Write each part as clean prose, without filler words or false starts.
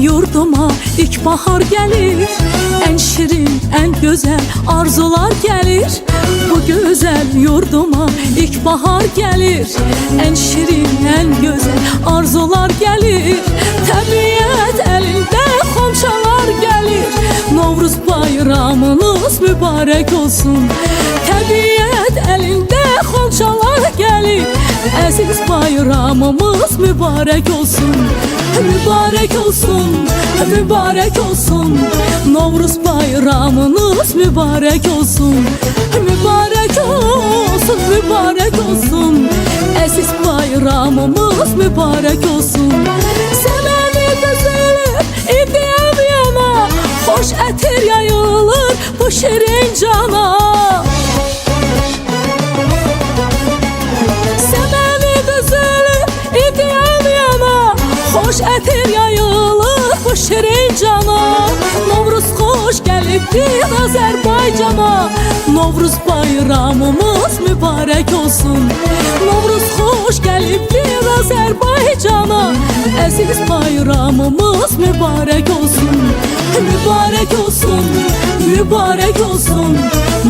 yurduma ilkbahar gelir. En şirin, en güzel arzular gelir. Bu güzel yurduma ilkbahar gelir. En şirin, en güzel arzular gelir. Təbiət elinde xonçalar gelir. Novruz bayramınız mübarek olsun. Təbiət elinde xonçalar gelir. Əziz bayramımız mübarek olsun. Mübarek olsun, mübarek olsun. Novruz bayramınız mübarek olsun. Mübarek olsun, mübarek olsun. Əziz bayramımız mübarek olsun. Səməni düzülür, idiyəm yana. Xoş ətir yayılır bu şirin cana. Səməni düzülür, idiyəm yana. Xoş ətir yayılır bu şirin cana. Novruz xoş gəlibdir Azərbaycana. Novruz bayramımız mübarek olsun. Novruz xoş gəlibdir Azərbaycana. Əziz bayramımız mübarek olsun. Mübarek olsun, mübarek olsun.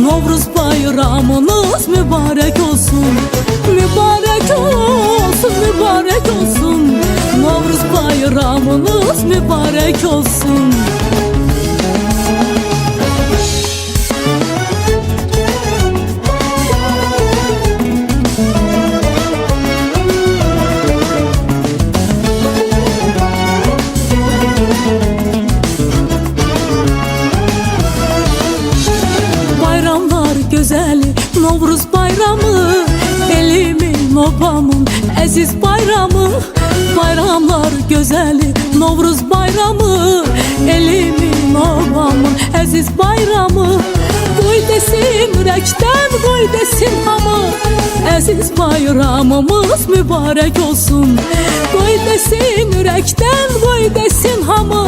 Novruz bayramınız mübarek olsun. Mübarek olsun, mübarek olsun. Novruz bayramınız mübarek olsun. Bayramlar güzeli Novruz bayramı, elimin obamın əziz bayramı. Bayramlar güzeli Novruz bayramı, elimin obamın əziz bayramı. Qoy desin ürəkdən, qoy desin hamı. Əziz bayramımız mübarek olsun. Qoy desin ürəkdən, qoy desin hamı.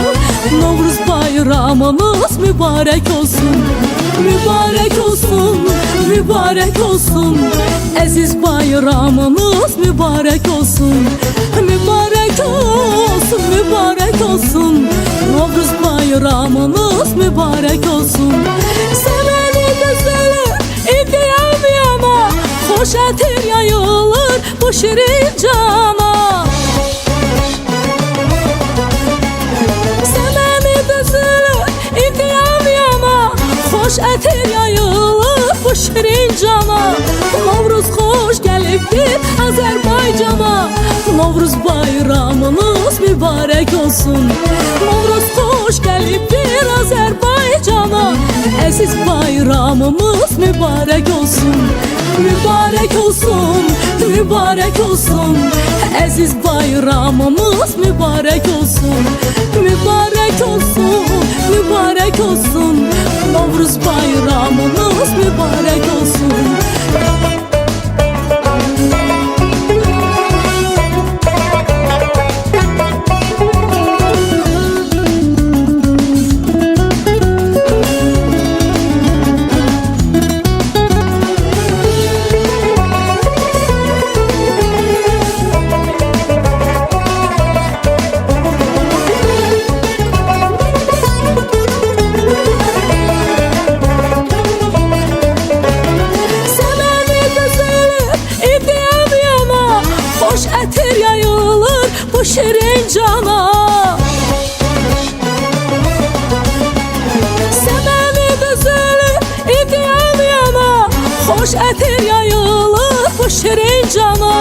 Novruz bayramınız mübarek olsun. Mübarek olsun, mübarek olsun. Əziz bayramınız mübarek olsun. Mübarek olsun, mübarek olsun. Novruz bayramınız mübarek olsun. Səməni düzülür, idiyəm yana. Xoş ətir yayılır bu şirin cana. Səməni düzülür, idiyəm yana. Xoş ətir yayılır bu şirin cana. Novruz xoş gəlibdir Azərbaycana. Novruz bayramınız mübarek olsun. Novruz xoş gəlibdir Azərbaycana. Əziz bayramımız mübarek olsun. Mübarek olsun, mübarek olsun. Əziz bayramımız mübarek olsun. Mübarek olsun, mübarek olsun. Novruz bayramımız mübarek olsun. Ətir yayılır bu şirin cana. Səməni düzülür, idiyəm yana. Xoş ətir yayılır bu şirin cana.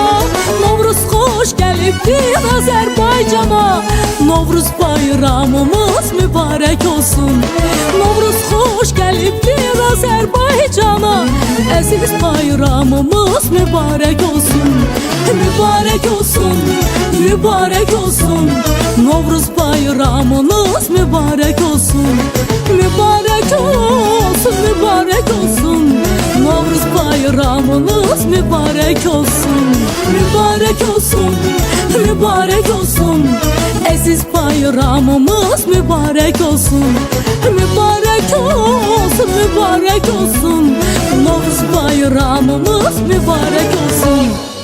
Novruz xoş gəlibdir Azərbaycana. Novruz bayramımız mübarek olsun. Novruz xoş gəlibdir Azərbaycana. Əziz bayramımız mübarek olsun. Mübarek olsun, mübarek olsun. Novruz bayramınız mübarek olsun. Mübarek olsun, mübarek olsun. Novruz bayramınız mübarek olsun. Mübarek olsun, mübarek olsun. Əziz bayramımız mübarek olsun. Mübarek olsun, mübarek olsun. Novruz bayramımız mübarek olsun.